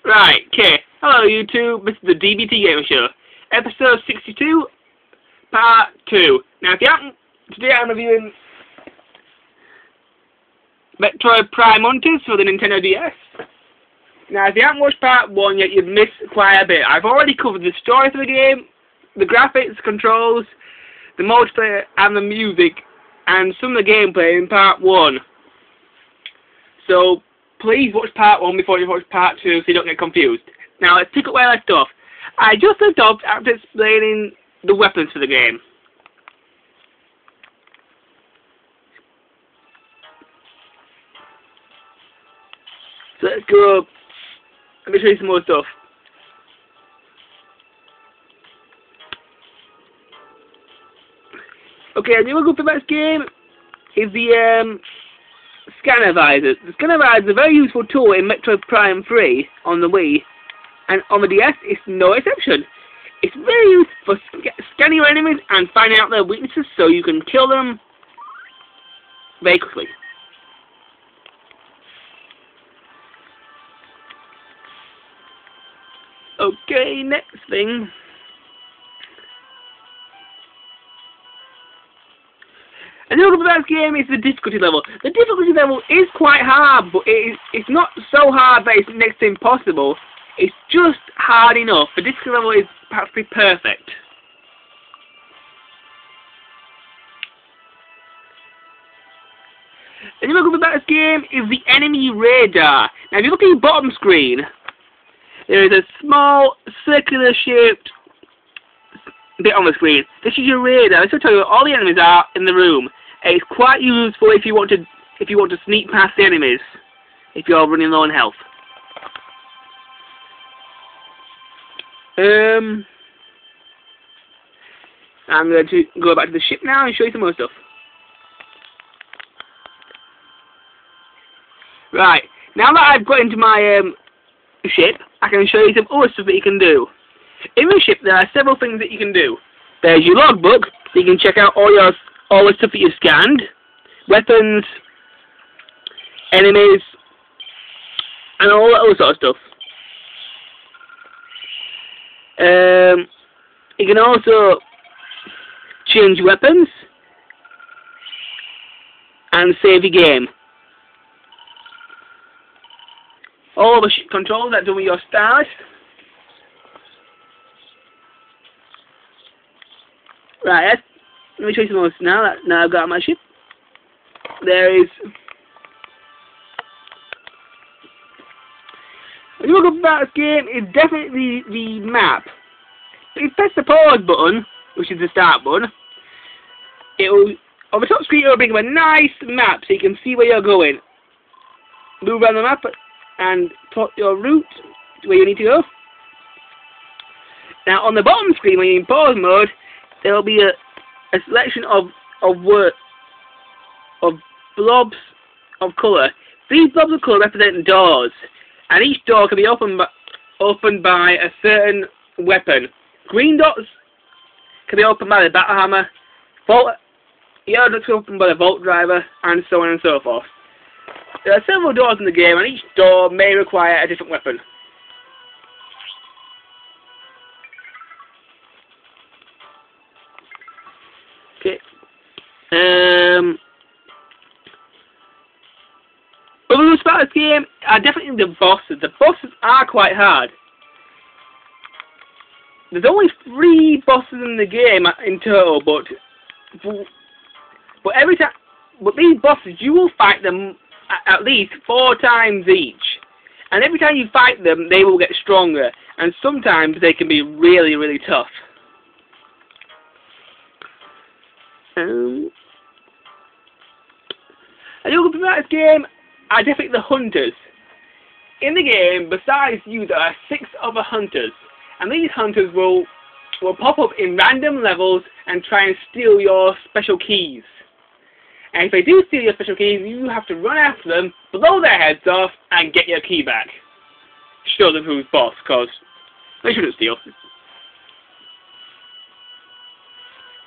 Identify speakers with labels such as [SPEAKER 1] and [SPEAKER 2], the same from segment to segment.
[SPEAKER 1] Right, okay. Hello YouTube, this is the D.B.T Gamer Show. Episode 62, Part 2. Now if you haven't, today I'm reviewing Metroid Prime Hunters for the Nintendo DS. Now if you haven't watched Part 1 yet, you've missed quite a bit. I've already covered the story for the game, the graphics, controls, the multiplayer and the music, and some of the gameplay in Part 1. So, please watch Part 1 before you watch Part 2 so you don't get confused. Now, let's pick up where I left off. I just left off after explaining the weapons for the game. So let's go. Let me show you some more stuff. Okay, the other good thing about this game is the scanner visor. The scanner visor is a very useful tool in Metroid Prime 3 on the Wii, and on the DS it's no exception. It's very useful for scanning your enemies and finding out their weaknesses so you can kill them very quickly. Okay, next thing. And the other thing about this game is the difficulty level. The difficulty level is quite hard, but it's not so hard that it's next to impossible. It's just hard enough. The difficulty level is practically perfect. And the other thing about this game is the enemy radar. Now if you look at your bottom screen, there is a small circular shaped bit on the screen. This is your radar. This will tell you where all the enemies are in the room. It's quite useful if you want to sneak past the enemies if you're running low on health. I'm going to go back to the ship now and show you some more stuff. Right, now that I've got into my ship, I can show you some other stuff that you can do. In the ship, there are several things that you can do. There's your logbook, so you can check out all the stuff that you've scanned, weapons, enemies, and all that other sort of stuff. You can also change weapons and save your game. All the ship controls that do with your stars. Right, let me show you some more now. Now I've got my ship. There is. What you look about this game is definitely the map. If you press the pause button, which is the start button, it will on the top screen it will bring up a nice map so you can see where you're going. Move around the map and plot your route to where you need to go. Now on the bottom screen, when you're in pause mode, there will be a selection of blobs of colour. These blobs of colour represent doors, and each door can be opened by a certain weapon. Green dots can be opened by the battle hammer, yellow dots can be opened by the vault driver, and so on and so forth. There are several doors in the game, and each door may require a different weapon. Okay. Other things about this game are definitely the bosses. The bosses are quite hard. There's only 3 bosses in the game in total, but these bosses you will fight them at least 4 times each, and every time you fight them, they will get stronger, and sometimes they can be really, really tough. And the other thing about this game are definitely the hunters. In the game, besides you, there are 6 other hunters, and these hunters will pop up in random levels and try and steal your special keys. And if they do steal your special keys, you have to run after them, blow their heads off, and get your key back. Show them who's boss, because they shouldn't steal.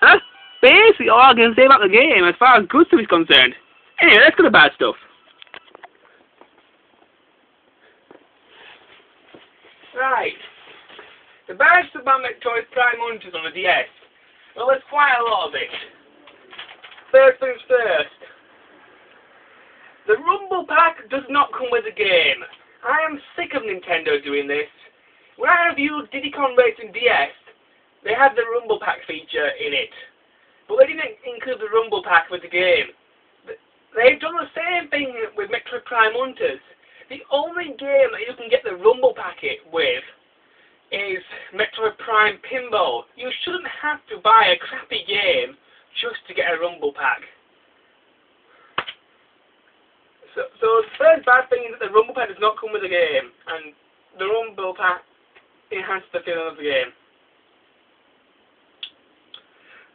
[SPEAKER 1] That's basically all I can say about the game as far as good stuff is concerned. Anyway, let's go to bad stuff. Right. The bad stuff about Metroid Prime Hunters on the DS. Well, there's quite a lot of it. First things first. The Rumble Pack does not come with the game. I am sick of Nintendo doing this. When I reviewed Diddy Kong Racing DS, they had the Rumble Pack feature in it. But they didn't include the Rumble Pack with the game. They've done the same thing with Metroid Prime Hunters. The only game that you can get the Rumble Packet with is Metroid Prime Pinball. You shouldn't have to buy a crappy game just to get a Rumble Pack. So the first bad thing is that the Rumble Pack does not come with the game, and the Rumble Pack enhances the feeling of the game.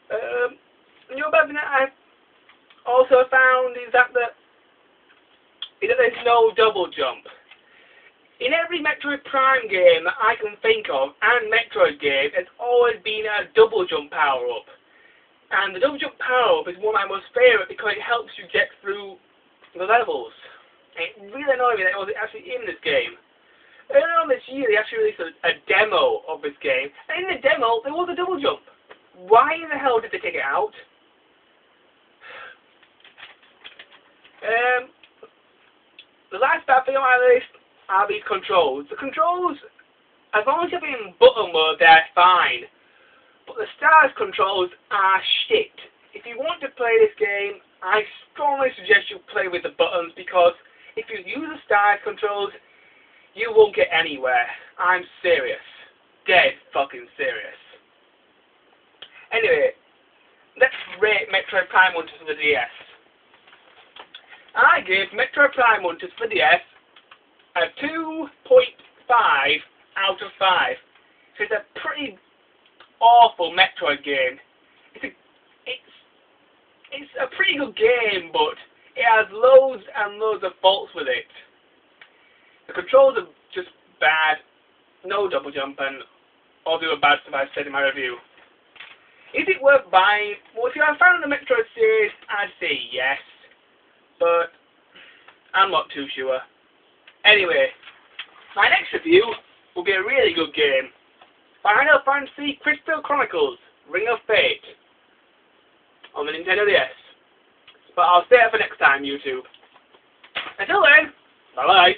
[SPEAKER 1] The other bad thing that I've also found is that there's no double jump. In every Metroid Prime game that I can think of, and Metroid game, there's always been a double jump power-up. And the double jump power-up is one of my most favourite because it helps you get through the levels. And it really annoyed me that it wasn't actually in this game. Earlier on this year, they actually released a demo of this game, and in the demo, there was a double jump. Why in the hell did they take it out? The last bad thing on my list are these controls. The controls, as long as you're in button mode, they're fine. But the Stars controls are shit. If you want to play this game, I strongly suggest you play with the buttons, because if you use the Stars controls, you won't get anywhere. I'm serious. Dead fucking serious. Anyway, let's rate Metroid Prime Hunters for the DS. I gave Metroid Prime Hunters for the DS a 2.5 out of 5. So it's a pretty awful Metroid game. It's a pretty good game, but it has loads and loads of faults with it. The controls are just bad, no double jump, and all the other bad stuff I've said in my review. Is it worth buying? Well, if you're a fan of the Metroid series, I'd say yes, but I'm not too sure. Anyway, my next review will be a really good game. Final Fantasy Crystal Chronicles Ring of Fate on the Nintendo DS. But I'll stay up for next time, YouTube. Until then, bye-bye.